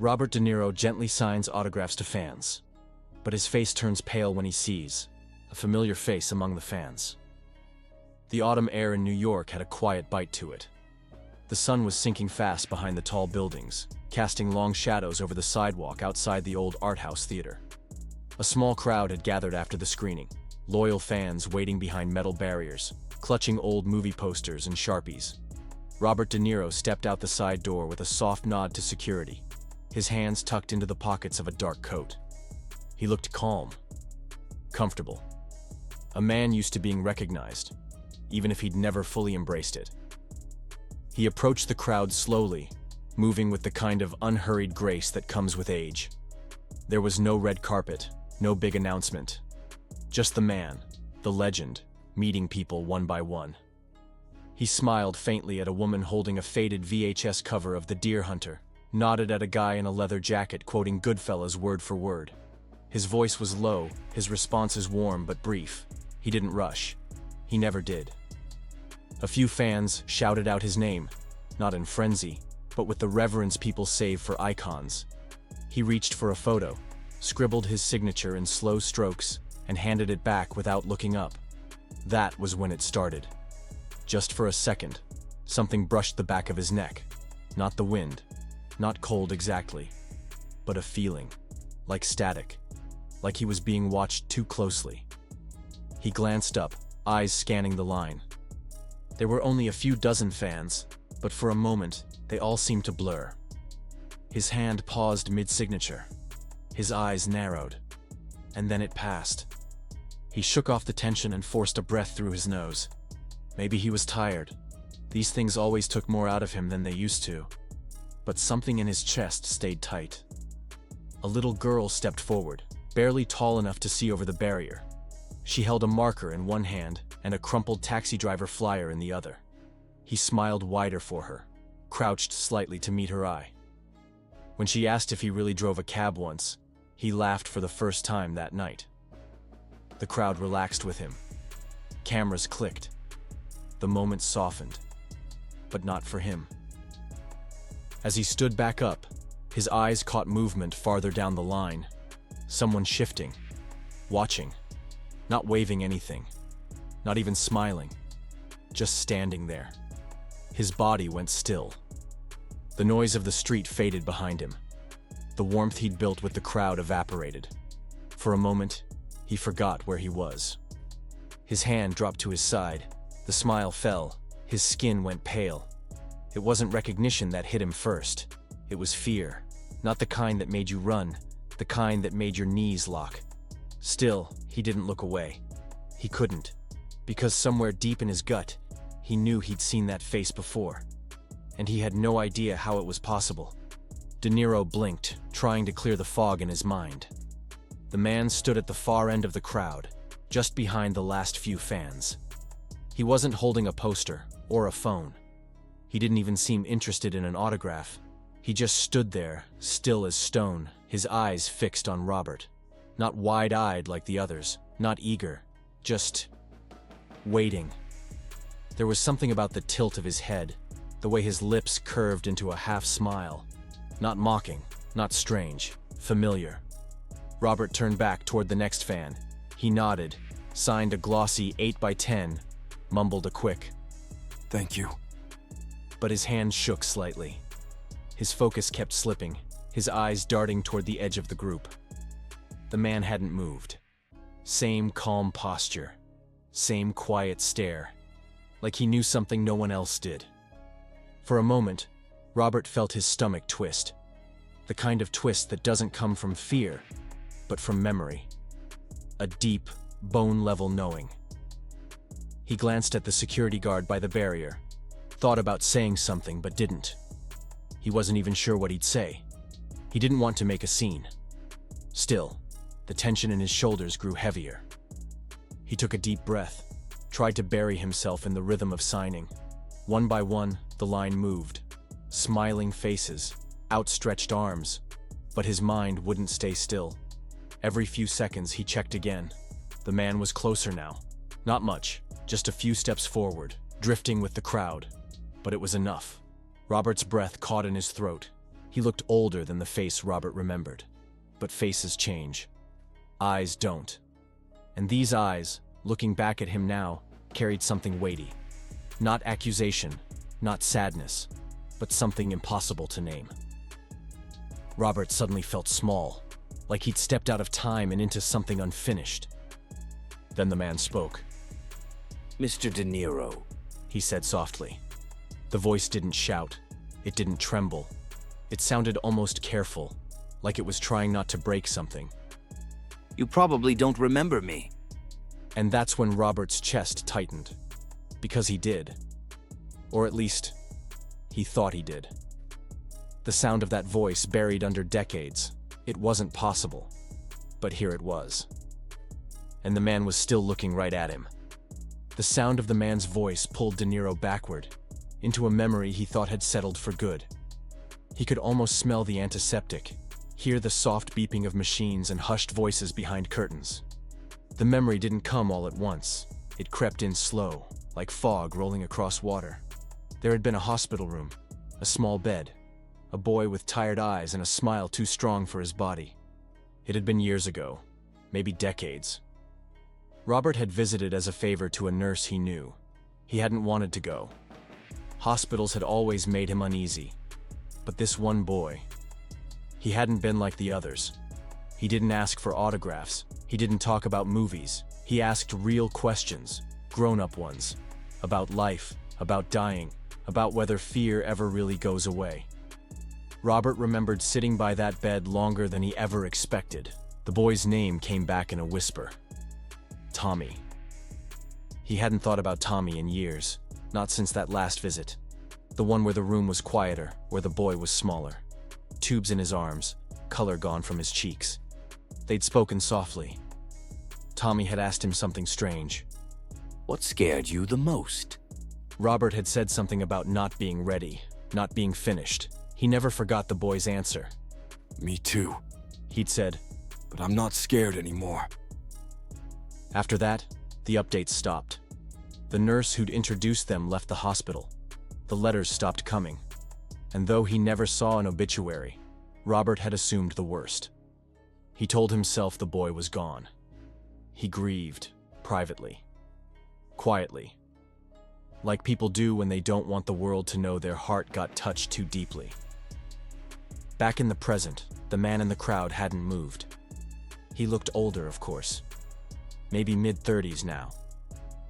Robert De Niro gently signs autographs to fans, but his face turns pale when he sees a familiar face among the fans. The autumn air in New York had a quiet bite to it. The sun was sinking fast behind the tall buildings, casting long shadows over the sidewalk outside the old art house theater. A small crowd had gathered after the screening, loyal fans waiting behind metal barriers, clutching old movie posters and Sharpies. Robert De Niro stepped out the side door with a soft nod to security, his hands tucked into the pockets of a dark coat. He looked calm, comfortable. A man used to being recognized, even if he'd never fully embraced it. He approached the crowd slowly, moving with the kind of unhurried grace that comes with age. There was no red carpet, no big announcement. Just the man, the legend, meeting people one by one. He smiled faintly at a woman holding a faded VHS cover of The Deer Hunter, nodded at a guy in a leather jacket quoting Goodfellas word for word. His voice was low, his responses warm but brief. He didn't rush. He never did. A few fans shouted out his name, not in frenzy, but with the reverence people save for icons. He reached for a photo, scribbled his signature in slow strokes, and handed it back without looking up. That was when it started. Just for a second, something brushed the back of his neck. Not the wind, not cold exactly, but a feeling, like static, like he was being watched too closely. He glanced up, eyes scanning the line. There were only a few dozen fans, but for a moment, they all seemed to blur. His hand paused mid-signature. His eyes narrowed. And then it passed. He shook off the tension and forced a breath through his nose. Maybe he was tired. These things always took more out of him than they used to. But something in his chest stayed tight. A little girl stepped forward, barely tall enough to see over the barrier. She held a marker in one hand and a crumpled taxi driver flyer in the other. He smiled wider for her, crouched slightly to meet her eye. When she asked if he really drove a cab once, he laughed for the first time that night. The crowd relaxed with him. Cameras clicked. The moment softened, but not for him. As he stood back up, his eyes caught movement farther down the line. Someone shifting, watching, not waving anything, not even smiling, just standing there. His body went still. The noise of the street faded behind him. The warmth he'd built with the crowd evaporated. For a moment, he forgot where he was. His hand dropped to his side. The smile fell. His skin went pale. It wasn't recognition that hit him first. It was fear. Not the kind that made you run, the kind that made your knees lock. Still, he didn't look away. He couldn't, because somewhere deep in his gut, he knew he'd seen that face before. And he had no idea how it was possible. De Niro blinked, trying to clear the fog in his mind. The man stood at the far end of the crowd, just behind the last few fans. He wasn't holding a poster or a phone. He didn't even seem interested in an autograph. He just stood there, still as stone, his eyes fixed on Robert. Not wide-eyed like the others, not eager, just waiting. There was something about the tilt of his head, the way his lips curved into a half-smile. Not mocking, not strange, familiar. Robert turned back toward the next fan. He nodded, signed a glossy 8x10, mumbled a quick, "Thank you." But his hand shook slightly. His focus kept slipping, his eyes darting toward the edge of the group. The man hadn't moved. Same calm posture, same quiet stare, like he knew something no one else did. For a moment, Robert felt his stomach twist, the kind of twist that doesn't come from fear, but from memory. A deep, bone-level knowing. He glanced at the security guard by the barrier, thought about saying something but didn't. He wasn't even sure what he'd say. He didn't want to make a scene. Still, the tension in his shoulders grew heavier. He took a deep breath, tried to bury himself in the rhythm of signing. One by one, the line moved. Smiling faces, outstretched arms, but his mind wouldn't stay still. Every few seconds he checked again. The man was closer now. Not much, just a few steps forward, drifting with the crowd. But it was enough. Robert's breath caught in his throat. He looked older than the face Robert remembered. But faces change. Eyes don't. And these eyes, looking back at him now, carried something weighty. Not accusation, not sadness, but something impossible to name. Robert suddenly felt small, like he'd stepped out of time and into something unfinished. Then the man spoke. Mr. De Niro, He said softly. The voice didn't shout. It didn't tremble. It sounded almost careful, like it was trying not to break something. you probably don't remember me. And that's when Robert's chest tightened. Because he did. Or at least, he thought he did. The sound of that voice buried under decades. It wasn't possible. But here it was. And the man was still looking right at him. The sound of the man's voice pulled De Niro backward, into a memory he thought had settled for good. He could almost smell the antiseptic, hear the soft beeping of machines and hushed voices behind curtains. The memory didn't come all at once. It crept in slow, like fog rolling across water. There had been a hospital room, a small bed, a boy with tired eyes and a smile too strong for his body. It had been years ago, maybe decades. Robert had visited as a favor to a nurse he knew. He hadn't wanted to go. Hospitals had always made him uneasy. But this one boy, he hadn't been like the others. He didn't ask for autographs. He didn't talk about movies. He asked real questions, grown-up ones, about life, about dying, about whether fear ever really goes away. Robert remembered sitting by that bed longer than he ever expected. The boy's name came back in a whisper. Tommy. He hadn't thought about Tommy in years, not since that last visit. The one where the room was quieter, where the boy was smaller. Tubes in his arms, color gone from his cheeks. They'd spoken softly. Tommy had asked him something strange. What scared you the most? Robert had said something about not being ready, not being finished. He never forgot the boy's answer. Me too, He'd said. but I'm not scared anymore. After that, the updates stopped. The nurse who'd introduced them left the hospital. The letters stopped coming. And though he never saw an obituary, Robert had assumed the worst. He told himself the boy was gone. He grieved, privately, quietly, like people do when they don't want the world to know their heart got touched too deeply. Back in the present, the man in the crowd hadn't moved. He looked older, of course, maybe mid-30s now,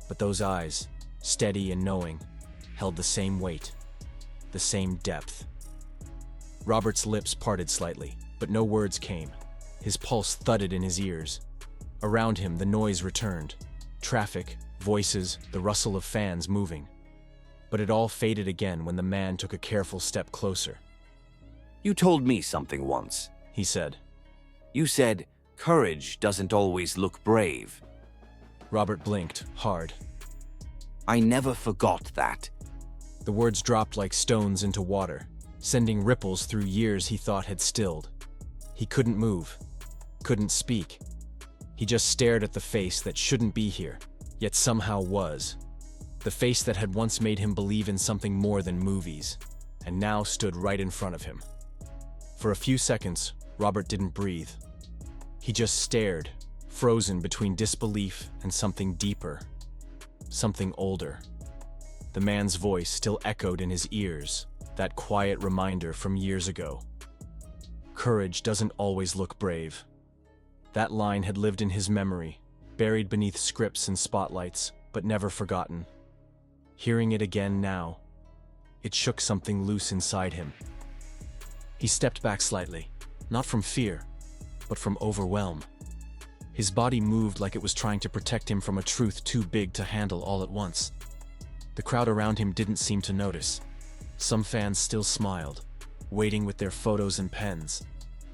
but those eyes, steady and knowing, held the same weight, the same depth. Robert's lips parted slightly, but no words came. His pulse thudded in his ears. Around him, the noise returned. Traffic, voices, the rustle of fans moving. But it all faded again when the man took a careful step closer. You told me something once. He said. You said, courage doesn't always look brave. Robert blinked, hard. I never forgot that. The words dropped like stones into water, sending ripples through years he thought had stilled. He couldn't move, couldn't speak. He just stared at the face that shouldn't be here, yet somehow was. The face that had once made him believe in something more than movies, and now stood right in front of him. For a few seconds, Robert didn't breathe. He just stared, frozen between disbelief and something deeper, something older. The man's voice still echoed in his ears, that quiet reminder from years ago. Courage doesn't always look brave. That line had lived in his memory, buried beneath scripts and spotlights, but never forgotten. Hearing it again now, it shook something loose inside him. He stepped back slightly, not from fear, but from overwhelm. His body moved like it was trying to protect him from a truth too big to handle all at once. The crowd around him didn't seem to notice. Some fans still smiled, waiting with their photos and pens,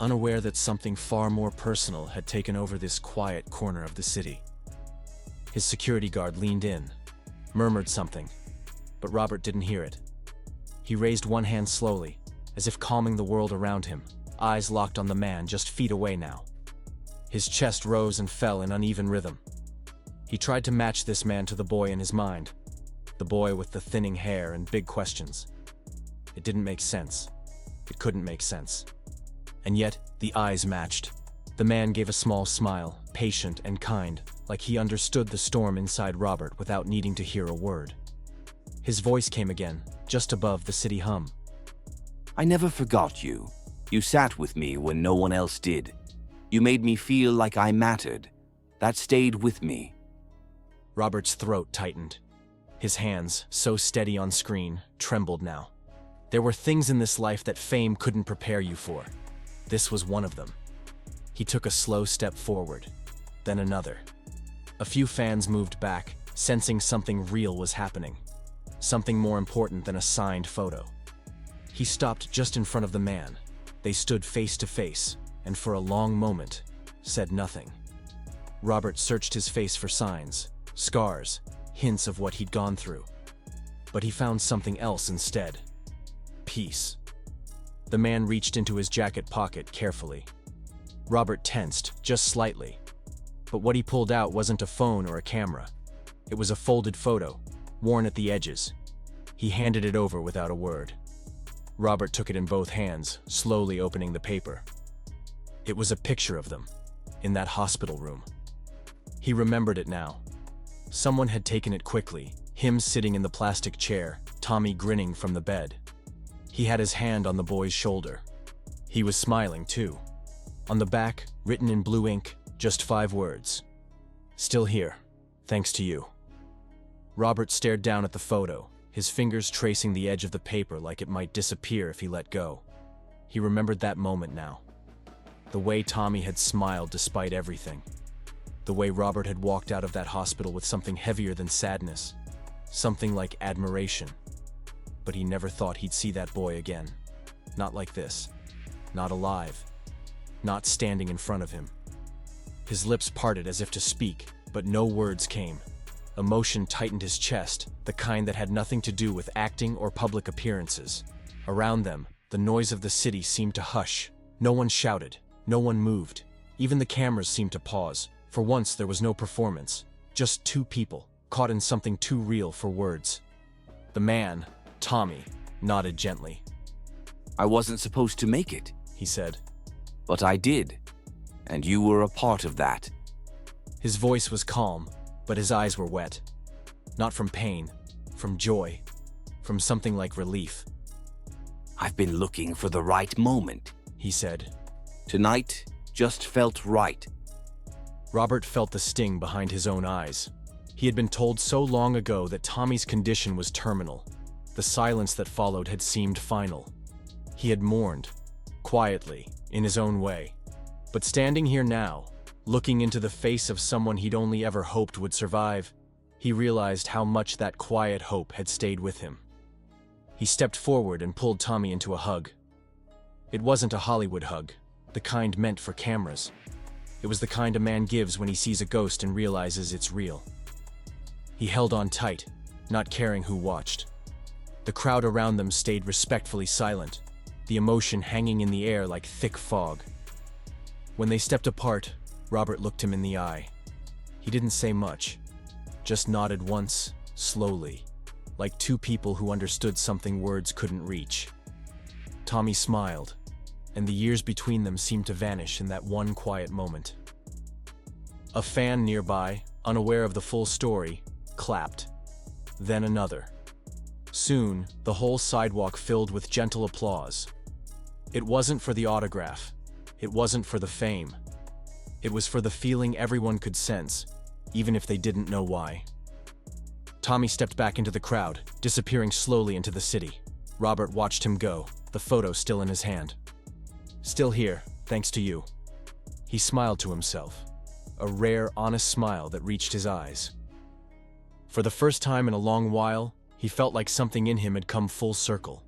unaware that something far more personal had taken over this quiet corner of the city. His security guard leaned in, murmured something, but Robert didn't hear it. He raised one hand slowly, as if calming the world around him, eyes locked on the man just feet away now. His chest rose and fell in uneven rhythm. He tried to match this man to the boy in his mind, the boy with the thinning hair and big questions. It didn't make sense. It couldn't make sense. And yet, the eyes matched. The man gave a small smile, patient and kind, like he understood the storm inside Robert without needing to hear a word. His voice came again, just above the city hum. I never forgot you. You sat with me when no one else did. You made me feel like I mattered. That stayed with me. Robert's throat tightened. His hands, so steady on screen, trembled now. There were things in this life that fame couldn't prepare you for. This was one of them. He took a slow step forward, then another. A few fans moved back, sensing something real was happening. Something more important than a signed photo. He stopped just in front of the man. They stood face to face, and for a long moment, said nothing. Robert searched his face for signs, scars, hints of what he'd gone through. But he found something else instead. Peace. The man reached into his jacket pocket carefully. Robert tensed, just slightly. But what he pulled out wasn't a phone or a camera. It was a folded photo, worn at the edges. He handed it over without a word. Robert took it in both hands, slowly opening the paper. It was a picture of them, in that hospital room. He remembered it now. Someone had taken it quickly, him sitting in the plastic chair, Tommy grinning from the bed. He had his hand on the boy's shoulder. He was smiling too. On the back, written in blue ink, just 5 words. Still here, thanks to you. Robert stared down at the photo, his fingers tracing the edge of the paper like it might disappear if he let go. He remembered that moment now. The way Tommy had smiled despite everything. The way Robert had walked out of that hospital with something heavier than sadness. Something like admiration. But he never thought he'd see that boy again. Not like this. Not alive. Not standing in front of him. His lips parted as if to speak, but no words came. Emotion tightened his chest, the kind that had nothing to do with acting or public appearances. Around them, the noise of the city seemed to hush. No one shouted. No one moved. Even the cameras seemed to pause. For once, there was no performance. Just 2 people, caught in something too real for words. The man, Tommy, nodded gently. I wasn't supposed to make it, he said. But I did. And you were a part of that. His voice was calm, but his eyes were wet. Not from pain, from joy, from something like relief. I've been looking for the right moment, he said. Tonight just felt right. Robert felt the sting behind his own eyes. He had been told so long ago that Tommy's condition was terminal. The silence that followed had seemed final. He had mourned, quietly, in his own way. But standing here now, looking into the face of someone he'd only ever hoped would survive, he realized how much that quiet hope had stayed with him. He stepped forward and pulled Tommy into a hug. It wasn't a Hollywood hug, the kind meant for cameras. It was the kind a man gives when he sees a ghost and realizes it's real. He held on tight, not caring who watched. The crowd around them stayed respectfully silent, the emotion hanging in the air like thick fog. When they stepped apart, Robert looked him in the eye. He didn't say much, just nodded once, slowly, like 2 people who understood something words couldn't reach. Tommy smiled, and the years between them seemed to vanish in that one quiet moment. A fan nearby, unaware of the full story, clapped. Then another. Soon, the whole sidewalk filled with gentle applause. It wasn't for the autograph. It wasn't for the fame. It was for the feeling everyone could sense, even if they didn't know why. Tommy stepped back into the crowd, disappearing slowly into the city. Robert watched him go, the photo still in his hand. Still here, thanks to you. He smiled to himself, a rare, honest smile that reached his eyes. For the first time in a long while, he felt like something in him had come full circle.